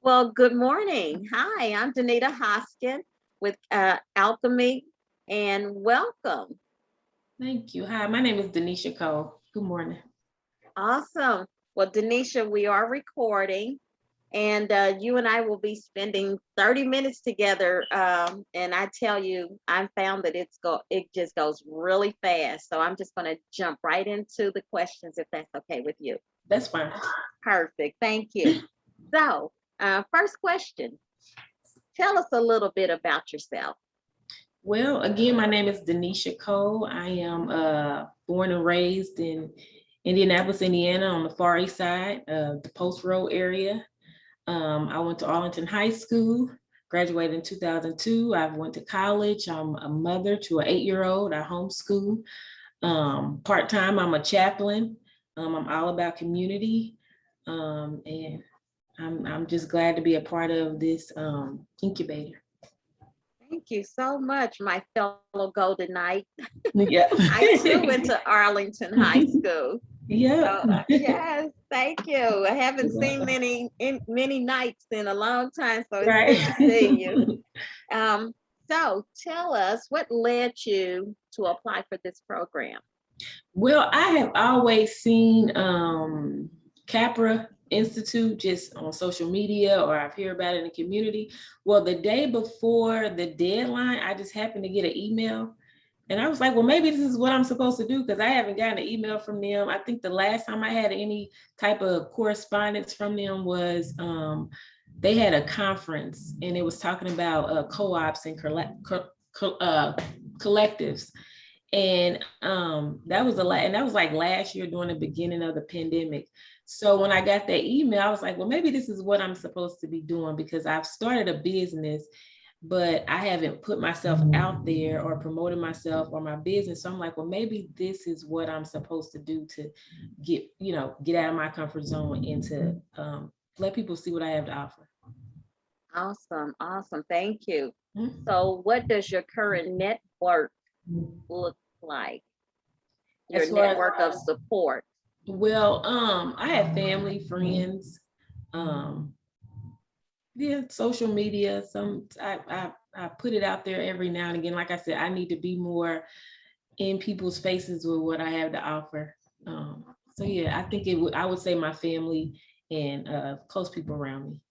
Well, good morning. Hi, I'm Danita Hoskin with Alkhemy, and welcome. Thank you. Hi, my name is Denisha Cole. Good morning. Awesome. Well, Denisha, we are recording, and you and I will be spending 30 minutes together. And I tell you, I found that it just goes really fast. So I'm just going to jump right into the questions if that's okay with you. That's fine. Perfect. Thank you. So, first question. Tell us a little bit about yourself. Well, again, my name is Denisha Cole. I am born and raised in Indianapolis, Indiana, on the Far East Side, the Post Road area. I went to Arlington High School, graduated in 2002. I went to college. I'm a mother to an 8-year-old. I homeschool. Part-time, I'm a chaplain. I'm all about community. And I'm just glad to be a part of this incubator. Thank you so much, my fellow Golden Knight. Yeah. I too went to Arlington High School. Yeah. So yes, thank you. I haven't seen many nights in a long time, so it's good Right. to see you. Um, so tell us what led you to apply for this program. Well, I have always seen Kheprw Institute just on social media, or I've heard about it in the community. Well, the day before the deadline, I just happened to get an email. And I was like, well, maybe this is what I'm supposed to do, because I haven't gotten an email from them. I think the last time I had any type of correspondence from them was they had a conference, and it was talking about co-ops and collectives. And that was and that was like last year during the beginning of the pandemic. So when I got that email, I was like, well, maybe this is what I'm supposed to be doing, because I've started a business, but I haven't put myself out there or promoted myself or my business. So I'm like, well, maybe this is what I'm supposed to do to get out of my comfort zone and to let people see what I have to offer. Awesome, awesome. Thank you. Mhm. So what does your current network look like? Your As far as, network of support. well, I have family, friends, um, yeah, social media. I put it out there every now and again. Like I said, I need to be more in people's faces with what I have to offer. So yeah, I think I would say my family and close people around me.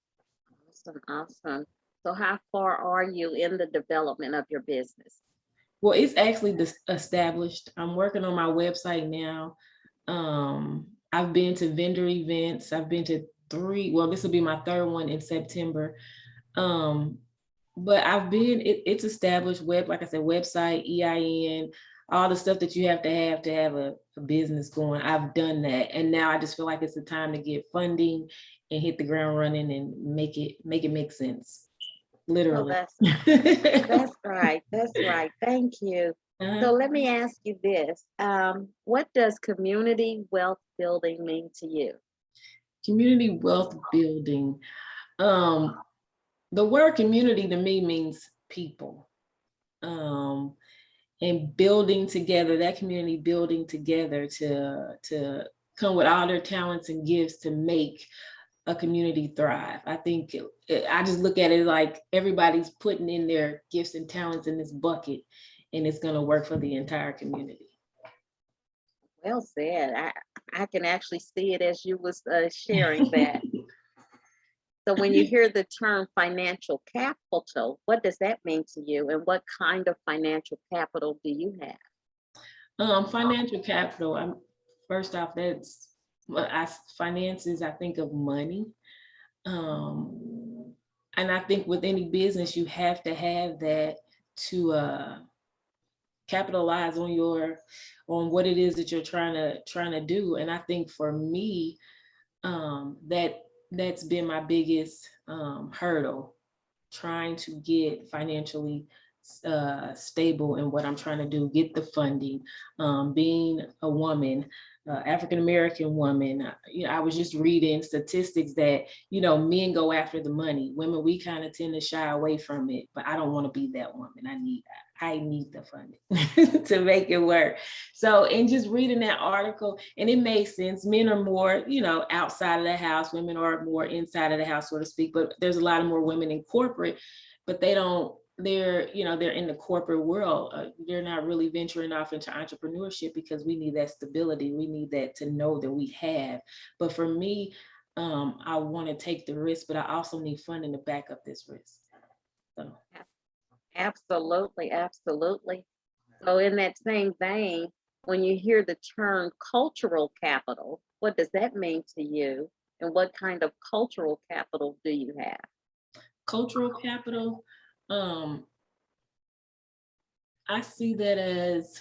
Awesome, awesome. So how far are you in the development of your business? Well, it's actually established. I'm working on my website now. I've been to vendor events. I've been to 3. Well, this will be my 3rd one in September. Um, but it's established, like I said, website, EIN, all the stuff that you have to have a business going. I've done that. And now I just feel like it's the time to get funding and hit the ground running and make sense. Well, Literally. that's right. That's right. Thank you. So Uh-huh. let me ask you this. What does community wealth building mean to you? Community wealth building. Um, the word community to me means people. Um, and building together, that community building together to come with all their talents and gifts to make a community thrive. I think I just look at it like everybody's putting in their gifts and talents in this bucket, and it's going to work for the entire community. Well said. I can actually see it as you was sharing that. So when you hear the term financial capital, what does that mean to you? And what kind of financial capital do you have? Financial capital. First off, that's finances. I think of money, and I think with any business, you have to have that to capitalize on what it is that you're trying to do. And I think for me, that's been my biggest hurdle, trying to get financially stable in what I'm trying to do, get the funding. Being a woman, African American woman, I was just reading statistics that men go after the money. Women, we kind of tend to shy away from it, but I don't want to be that woman. I need I need the funding to make it work. So, and just reading that article, and it made sense. Men are more, outside of the house, women are more inside of the house, so to speak, but there's a lot of more women in corporate, but they're in the corporate world. They're not really venturing off into entrepreneurship because we need that stability. We need that to know that we have. But for me, I want to take the risk, but I also need funding to back up this risk. So. Absolutely, absolutely. So in that same vein, when you hear the term cultural capital, what does that mean to you? And what kind of cultural capital do you have? Cultural capital, I see that as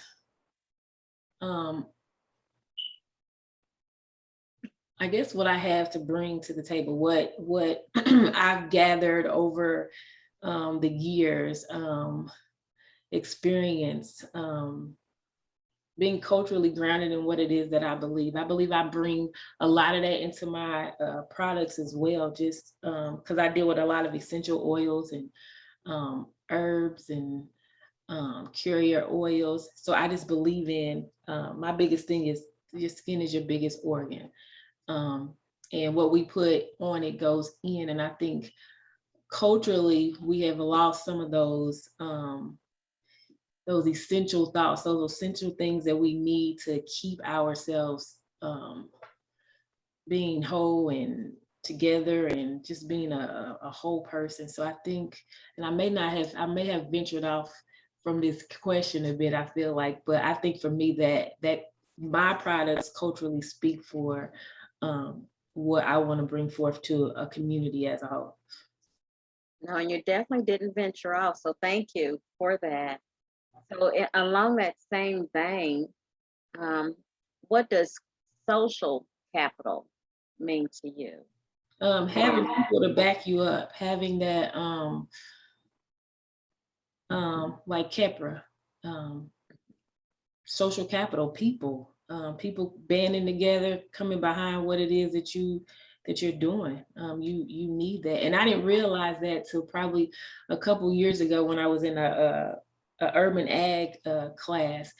I guess what I have to bring to the table, what I've gathered over the years, experience, being culturally grounded in what it is that I believe. I believe I bring a lot of that into my products as well, just because I deal with a lot of essential oils and herbs and carrier oils. So I just believe in, my biggest thing is your skin is your biggest organ. And what we put on it goes in. And I think culturally we have lost some of those essential thoughts, those essential things that we need to keep ourselves being whole and together and just being a whole person. So I think, and I may have ventured off from this question a bit, I feel like, but I think for me that my products culturally speak for what I want to bring forth to a community as a whole. No, and you definitely didn't venture off. So thank you for that. So along that same vein, what does social capital mean to you? Having people to back you up, having that like Kheprw, social capital, people banding together, coming behind what it is that you're doing. You need that. And I didn't realize that till probably a couple years ago when I was in a urban ag class,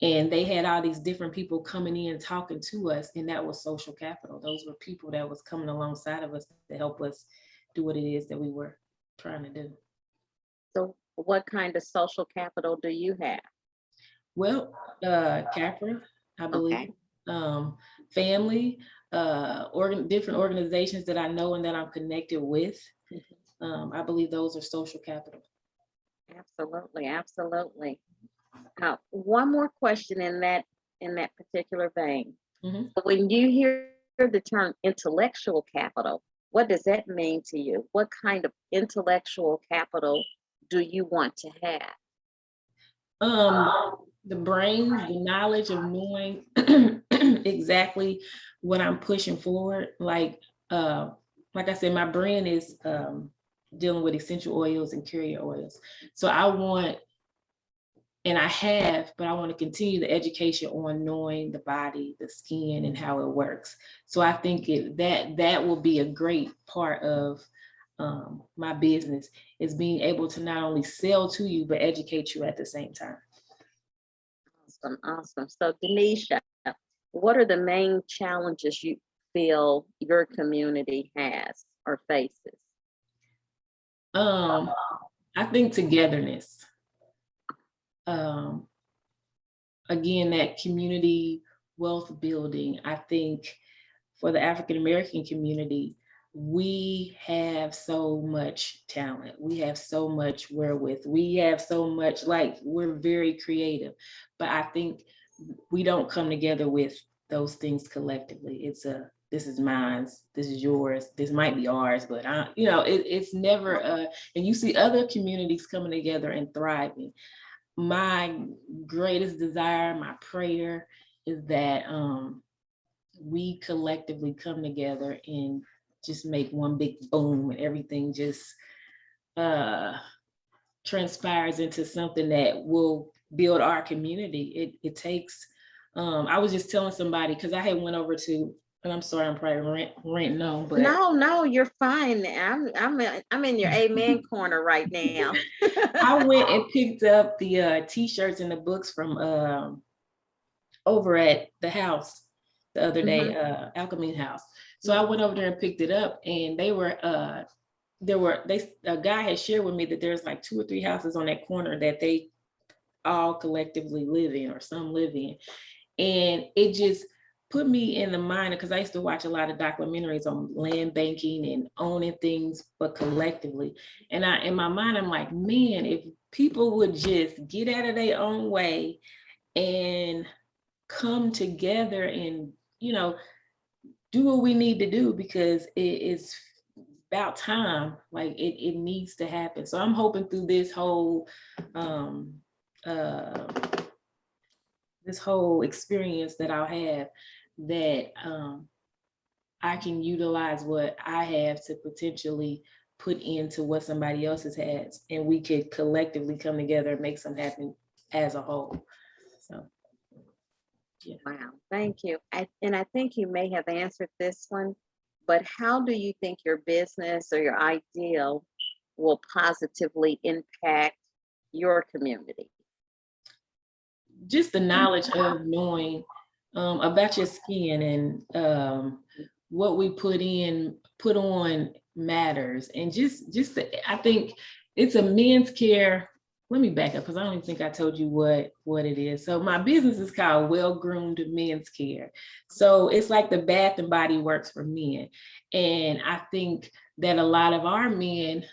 and they had all these different people coming in talking to us, and that was social capital. Those were people that was coming alongside of us to help us do what it is that we were trying to do. So what kind of social capital do you have? Well, Kheprw, I believe, Okay. family, different organizations that I know and that I'm connected with. I believe those are social capital. Absolutely, absolutely. One more question in that particular vein. Mhm. So when you hear the term intellectual capital, what does that mean to you? What kind of intellectual capital do you want to have? The brain, the knowledge of knowing exactly what I'm pushing forward. Like I said, my brand is dealing with essential oils and carrier oils. So I want, and I have, but I want to continue the education on knowing the body, the skin, and how it works. So I think that will be a great part of my business, is being able to not only sell to you, but educate you at the same time. Awesome, awesome. So Denisha, what are the main challenges you feel your community has or faces? I think togetherness. Again, that community wealth building. I think for the African American community, we have so much talent. We have so much wherewith. We have so much, like, we're very creative. But I think we don't come together with those things collectively. It's this is mine, this is yours, this might be ours, but it's never and you see other communities coming together and thriving. My greatest desire, my prayer is that we collectively come together and just make one big boom, and everything just transpires into something that will build our community. It takes, I was just telling somebody, because I had went over to And I'm sorry, I'm probably ranting on, but No, you're fine. I'm in your amen corner right now. I went and picked up the t-shirts and the books from over at the house the other day, Mhm. Alkhemy house. So I went over there and picked it up, and a guy had shared with me that there's like 2 or 3 houses on that corner that they all collectively live in, or some live in. And it just put me in the mind, because I used to watch a lot of documentaries on land banking and owning things, but collectively. And in my mind, I'm like, man, if people would just get out of their own way and come together and, do what we need to do, because it's about time. Like it needs to happen. So I'm hoping through um, uh, this whole experience that I'll have, that I can utilize what I have to potentially put into what somebody else has, and we could collectively come together and make something happen as a whole. So, yeah. Wow, thank you. And I think you may have answered this one, but how do you think your business or your ideal will positively impact your community? Just the knowledge of knowing about your skin, and what we put on matters. And I think it's a men's care. Let me back up, because I don't even think I told you what it is. So my business is called Well Groomed Men's Care. So it's like the Bath and Body Works for men. And I think that a lot of our men,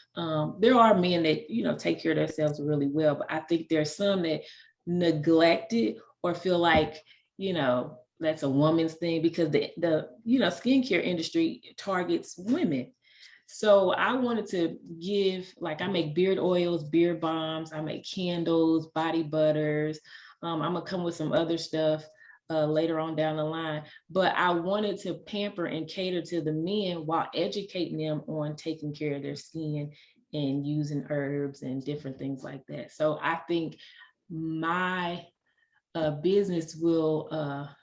there are men that take care of themselves really well, but I think there's some that neglect it, or feel like that's a woman's thing, because the skincare industry targets women. So I wanted to give, like, I make beard oils, beard balms, I make candles, body butters. I'm gonna come with some other stuff later on down the line. But I wanted to pamper and cater to the men while educating them on taking care of their skin and using herbs and different things like that. So I think my business will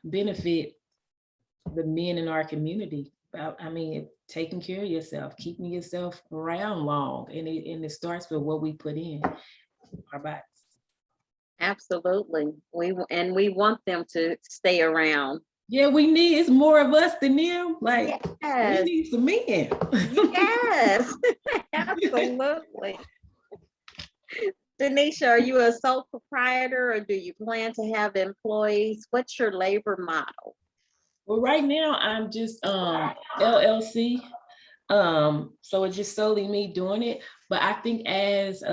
benefit the men in our community. I mean, taking care of yourself, keeping yourself around long, and it starts with what we put in our bodies. Absolutely. We want them to stay around. Yeah, it's more of us than them. Like, we Yes. need some men. Yes. Absolutely. Denisha, are you a sole proprietor or do you plan to have employees? What's your labor model? Well, right now I'm just LLC. So it's just solely me doing it. But I think as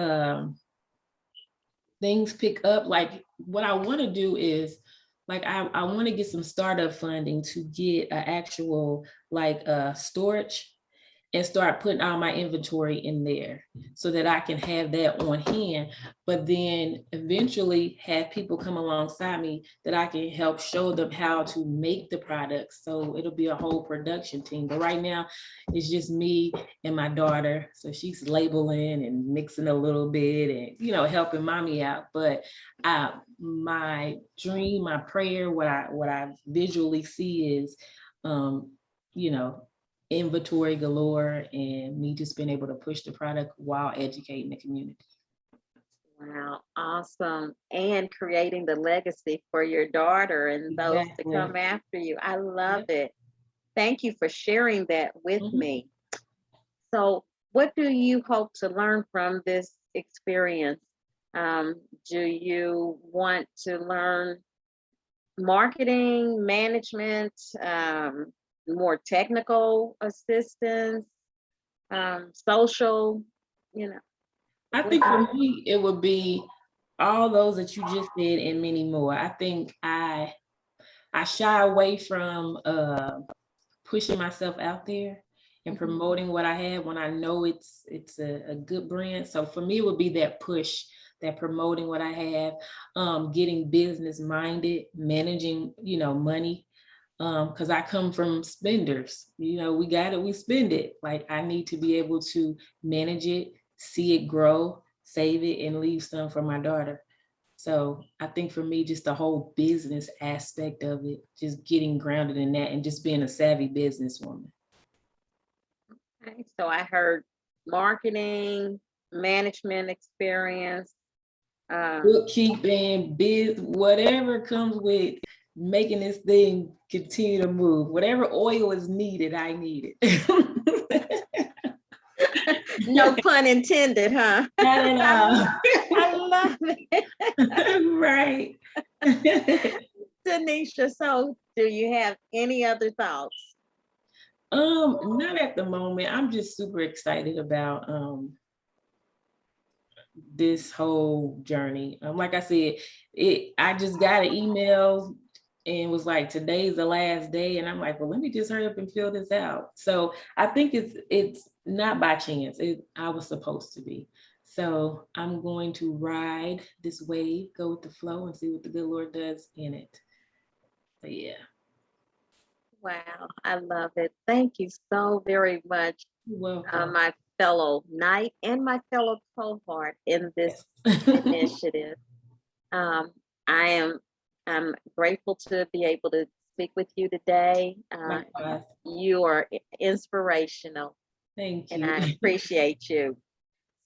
things pick up, like, what I want to do is, like, I want to get some startup funding to get an actual, like, storage, and start putting all my inventory in there, so that I can have that on hand. But then eventually have people come alongside me that I can help show them how to make the products. So it'll be a whole production team. But right now it's just me and my daughter. So she's labeling and mixing a little bit and helping mommy out. But my dream, my prayer, what I visually see is you know inventory galore, and me just being able to push the product while educating the community. Wow, awesome. And creating the legacy for your daughter and those to Exactly. come after you. I love Yep. it. Thank you for sharing that with Mhm. me. So, what do you hope to learn from this experience? Do you want to learn marketing, management, more technical assistance, social, you know? I what think do for you- me, it would be all those that you just said and many more. I think I shy away from pushing myself out there and Mhm. promoting what I have when I know it's a good brand. So for me, it would be that push, that promoting what I have, getting business minded, managing, money. Because I come from spenders. We got it, we spend it. Like, I need to be able to manage it, see it grow, save it, and leave some for my daughter. So I think for me, just the whole business aspect of it, just getting grounded in that and just being a savvy businesswoman. Okay, so I heard marketing, management experience. Bookkeeping, whatever comes with making this thing continue to move, whatever oil is needed, I need it. No pun intended, huh? Not at all. I love it. Right. Denisha, so do you have any other thoughts? Not at the moment. I'm just super excited about this whole journey. Like I said, I just got an email and was like, today's the last day. And I'm like, well, let me just hurry up and fill this out. So I think it's not by chance. I was supposed to be. So I'm going to ride this wave, go with the flow, and see what the good Lord does in it. So yeah. Wow, I love it. Thank you so very much, You're welcome. my fellow knight and my fellow cohort in this Yes. initiative. I I'm grateful to be able to speak with you today. Likewise. You are inspirational, Thank and you. I appreciate you.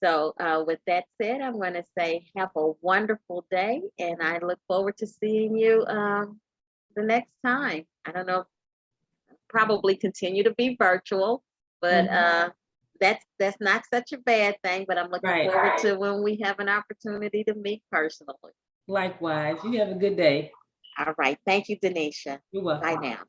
So, with that said, I'm going to say have a wonderful day, and I look forward to seeing you the next time. I don't know, probably continue to be virtual, but that's not such a bad thing. But I'm looking Right. forward to when we have an opportunity to meet personally. Likewise. You have a good day. All right. Thank you, Denisha. You're welcome. Bye now.